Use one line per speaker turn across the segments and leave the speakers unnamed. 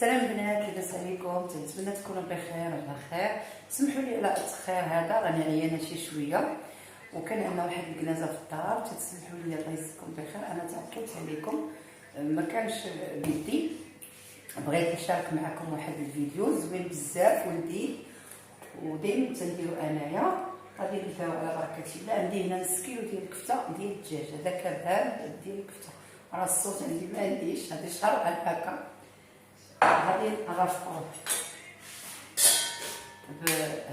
سلام البنات، لاباس عليكم؟ تنتمنى تكونوا بخير وعلى خير. سمحوا لي على التاخير هذا، راني عيانه شي شويه وكان عندنا واحد الكنازه في الدار. تسمحوا لي الله يجزيكم بخير، انا تعكبت عليكم ما كانش بيدي. بغيت نشارك معكم واحد الفيديو زوين بزاف ولذيذ ودايما تنديرو انايا. غادي نبداو على بركه الله. عندي هنا نص كيلو ديال الكفته ديال الدجاج، هذا كباب ديال الكفته. راه الصوت عندي ما عنديش، هذا شهر على هكا. غادي نرافقوه.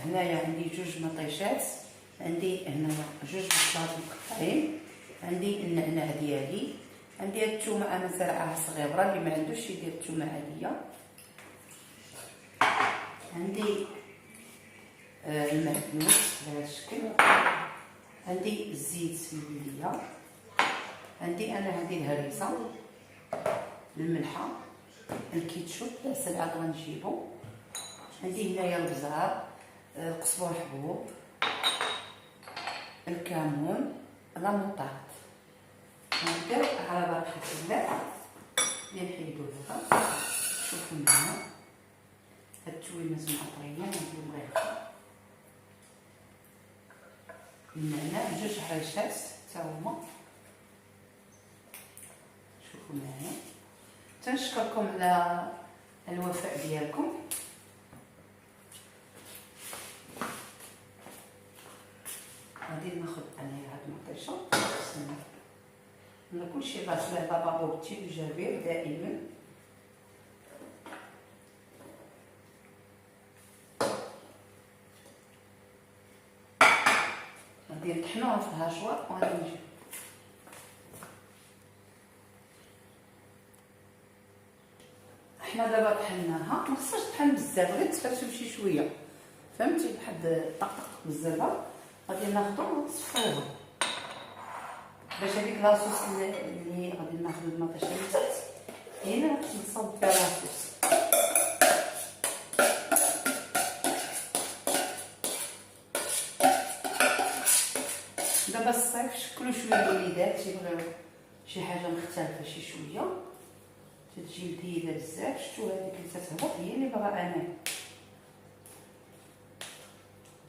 هنايا عندي جوج مطيشات، عندي هنايا جوج بصلات مقطعين، عندي النعناع ديالي، عندي هاد الثومه انا زرعاها صغيره، اللي ما عندوش يدير الثومه عاديه. عندي المعدنوس بهذا الشكل، عندي الزيت الليليه، عندي انا هذه الهريسه، الملحه، الكيتشوب، العسل عاد غنجيبو، عندي هنايا البزار، القزبر حبوب، الكمون، لا موطاد. نبداو على بركه الله. نحيدو هذا، شوفوا معايا هاد التويمات معطريين، نديرو غير النعناع جوج حرشات تا هما. شوفوا معايا. تنشكركم على الوفاء ديالكم. غادي ناخذ انايا هاد المطيشه، انا كلشي غاسله على بابو بالتيلوجابير دائما. غادي نطحنوها في الهاشوار وغادي نجيب. حنا دابا طحناها، ما خصهاش تطحن بزاف، غير تفرشم شي شويه، فهمتي؟ بواحد الطقطق بالزربه. غادي ناخذو ونصفيوها باش هذيك لاصوص اللي غادي ناخذ المطيشه اللي تحت هنا نصب فيها لاصوص. دابا الصيف شكلوا شويه الوليدات تيبغيو شي حاجه مختلفه شي شويه، تتجي لذيذه بزاف. شفتوا هذيك اللي تتهبط هي اللي باغا انا.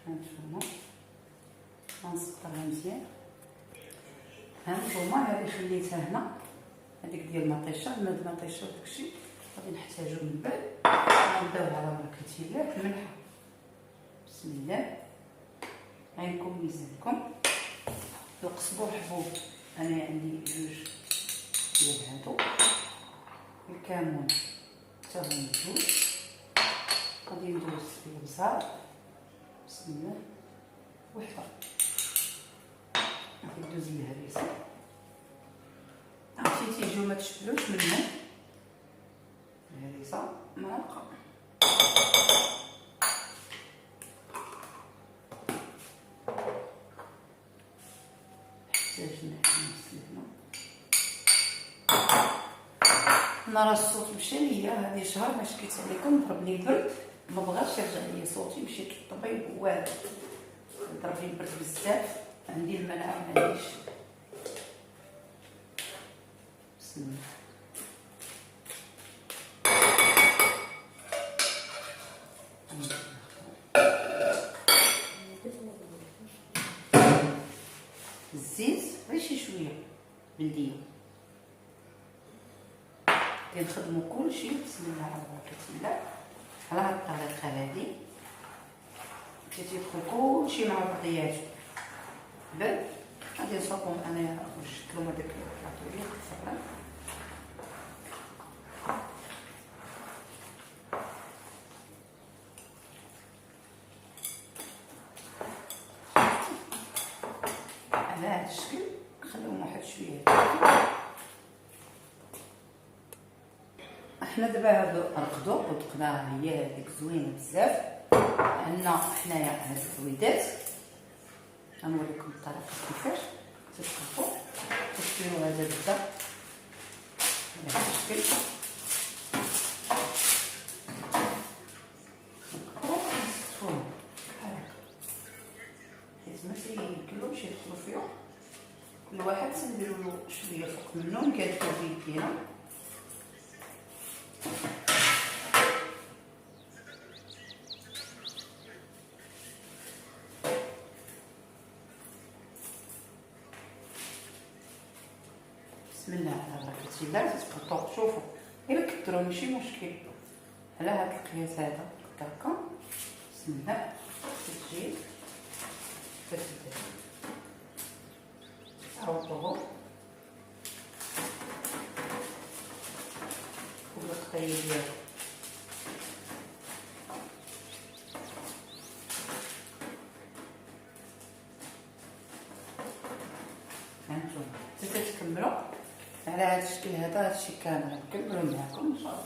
هانتوما غنسقطرها مزيان. هانتوما هذه خليتها هنا، هذيك ديال المطيشه، الماء المطيشه وداكشي غادي نحتاجو من بعد. غنبداو على بركه الله. الملحه بسم الله، عينكم ميزانكم. القزبر حبوب انا عندي جوج ديال هادو، الكمون حتى هما جوج. غادي ندوز في البزار بسم الله وحده. غادي ندوز الهريسه، عرفتي تيجيو ما تشبلوش منهم. الهريسه معلقه، احتاجنا نسلمو. انا راه الصوت مشى ليا هذه شهر ما شكيت عليكم، ضرب لي البرد، ما بغاش يرجع ليا صوتي. مشيت للطبيب ووالد ضرب لي البرد بزاف، عندي المناعه ما عنديش. بسم الله. الزيت غير شي شويه بلديه. كنخدمو كلشي بسم الله على بركه الله على هاد الطريقه هادي. كتدخل كلشي مع بعضياتو. بعد غادي نصاوبهم انايا نشكلهم هذاك البلاطو الصغير. على هاد الشكل نخليهم واحد شويه. حنا دابا هادو رقدو ودقناها، هي هذيك زوينه بزاف. عندنا حنايا هاد الزويدات، غنوريكم الطريقه كيفاش تطبخوا. تديروا هذا البدا بهذا الشكل، ونصفوهم بحال هكا حيت ما تيمكنلهمش يدخلوا فيهم. كل واحد تنديروا له شويه فوق منه، كنديروا بيدينا بسم الله على بركه الله. تتقطعوا شوفوا الا كثروا ماشي مشكل على هذا القياس هذا هكا. بسم الله تجي تعوضوه والقطعيه ديالو هانتوما تتكملوا على هذا الشكل هذا. هذا الشيء كامل نكملوا معكم ان شاء الله.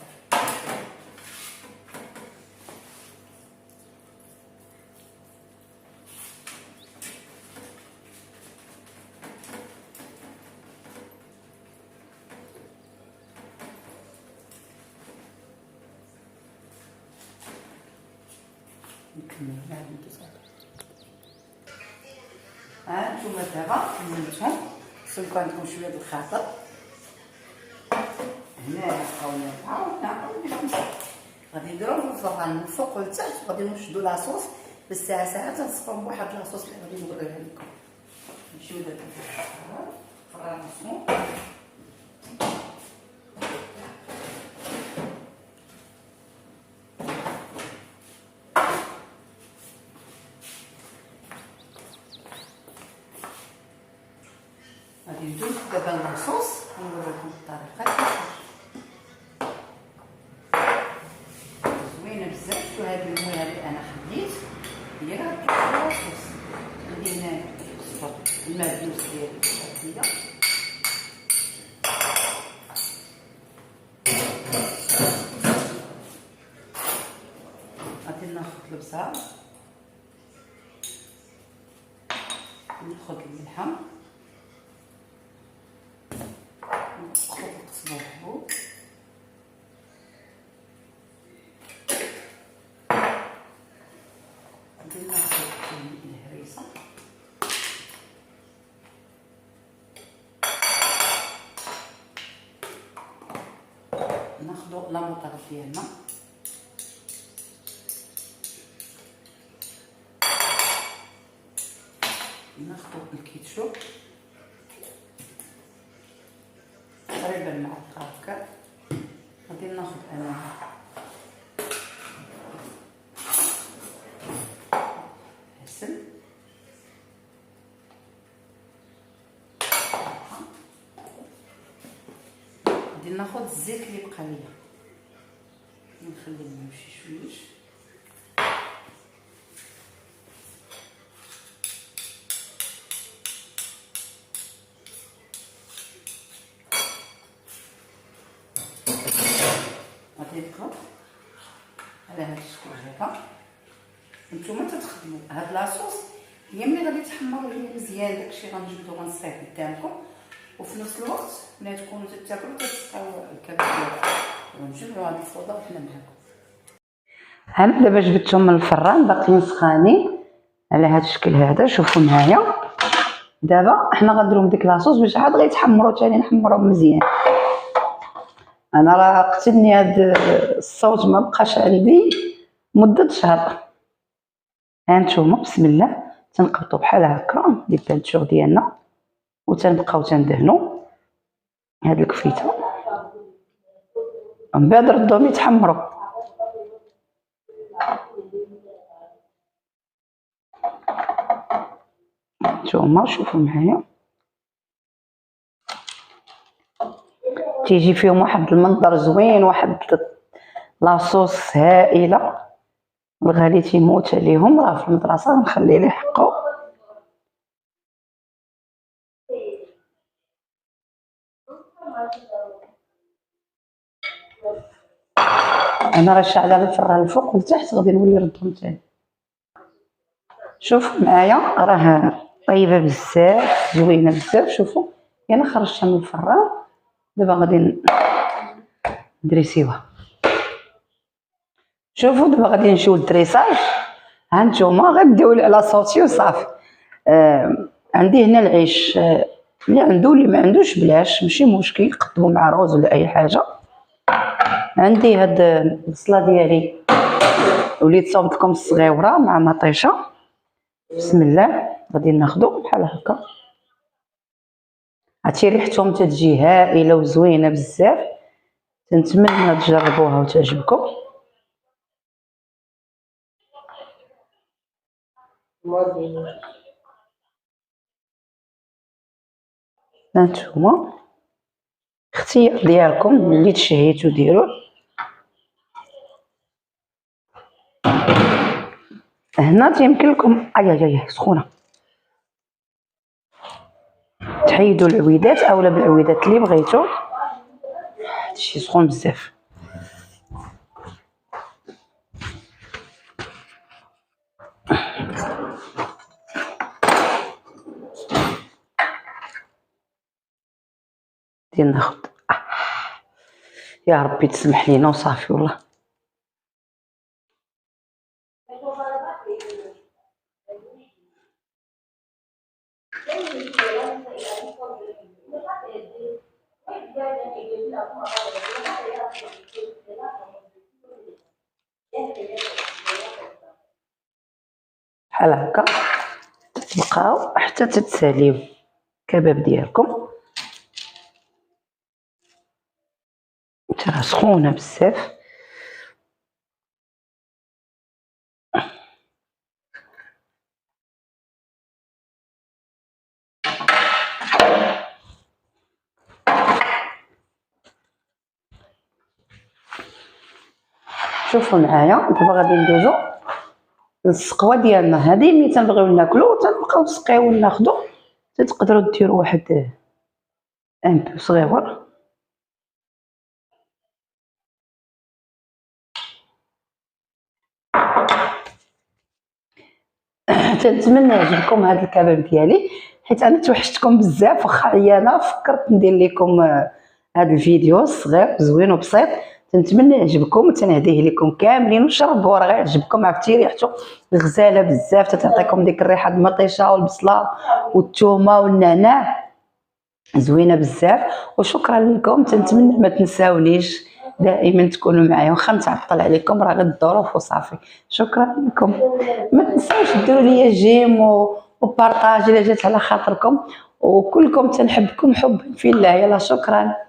نكملوا هذا المنتوج. هانتوما دابا كملتهم. سلكوا عندكم شويه د الخاطر هنايا بقاو غادي نديروهم في الفران من الفوق والتحت. غادي نشدوا لاصوص بالساعه ساعه تنصفهم بواحد لاصوص اللي غادي نوريها لكم. نمشيو دابا الفران مسموم. غادي ندوز دابا اللاصوص ونوريكم الطريقه. زوينه بزاف. وهاد المويه اللي انا خديت هي راه كتحط اللاصوص. عندي هنا المعدوس ديالي هي غادي ناخذ البصل، ناخذ الملحه، ناخذ القزبر الحبوب، غادي ناخذ الهريسه، ناخذ لاطاط ديالنا، ناخذ الكيتشوب تقريبا معلقه هكا. غادي ناخذ انا عسل، غادي ناخذ الزيت اللي بقى ليا نخليه يمشي شويش. غادي نقلب على هذا الشكل هذا. نتوما تتخدموا هاد لاصوص هي ملي غادي تحمروا ليا مزيان داكشي غنجبدو غنصفيه قدامكم، وفي نفس الوقت ملي تكونوا تاكلوا تتسقاو الكبد ديالكم ونجبدوا هاد الفوضى وحنا معاكم. انا دابا جبدتهم من الفران باقيين سخانين على هاد الشكل هذا. شوفوا معايا دابا حنا غنديرهم ديك لاصوص باش عاد غيتحمروا ثاني، نحمروهم مزيان. انا راه قتلني هاد الصوت ما بقاش عندي مده شهر. هانتوما بسم الله تنقبطوا بحال هكا ديك البانتور ديالنا وتنبقاو تندهنوا هاد الكفيته من بعد ردهم يتحمروا. هانتوما شوفوا معايا تيجي فيهم واحد المنظر زوين، واحد لاصوص هائله. الغالي تيموت عليهم، راه في المدرسه نخلي ليه حقه. انا راه شاعله الفران الفوق والتحت، غادي نولي نردهم تاني. شوفوا معايا راه طيبه بزاف زوينه بزاف. شوفوا انا خرجتها من الفران دابا غادي ندريسيوها. شوفوا دابا غادي نمشيو للدريساج. هانتوما غديروا على صوتي وصافي. عندي هنا العيش، اللي عنده اللي ما عندوش بلاش ماشي مشكل، قدموا مع روز ولا اي حاجه. عندي هاد البصله ديالي وليت صوبت لكم الصغيوره مع مطيشه. بسم الله غادي ناخذو بحال هكا عرفتي ريحتهم تتجي هائله وزوينه بزاف. تنتمنى تجربوها وتعجبكم. هانتوما اختيار ديالكم اللي تشهيتو ديروه. هنا تيمكن لكم سخونه تحيدوا العويدات اولا بالعويدات اللي بغيتو. هادشي سخون بزاف. ديال ناخد يا ربي تسمح لينا وصافي والله. بحال هكا تبقاو حتى تتساليو الكباب ديالكم. راه سخونه بزاف. شوفوا معايا دابا غادي ندوزو للسقوه ديالنا. هذه ملي تنبغيو ناكلو تنبقاو نسقيو وناخدو. تقدروا ديروا واحد ان بو صغيور. تنتمنى يعجبكم هذا الكباب ديالي حيت انا توحشتكم بزاف. واخا عيانه فكرت ندير لكم هذا الفيديو صغير زوين وبسيط. تنتمنى يعجبكم وتنهديه لكم كاملين وشربوا راه غيعجبكم. عرفتي ريحته غزاله بزاف تتعطيكم ديك الريحه المطيشه والبصله والثومه والنعناع زوينه بزاف. وشكرا لكم. تنتمنى ما تنساونيش دائما تكونوا معايا واخا نتعطل عليكم راه غير الظروف وصافي. شكرا لكم. ما تنساوش ديروا لي جيم وبارطاجي الا جات على خاطركم. وكلكم تنحبكم حب في الله. يلا شكرا.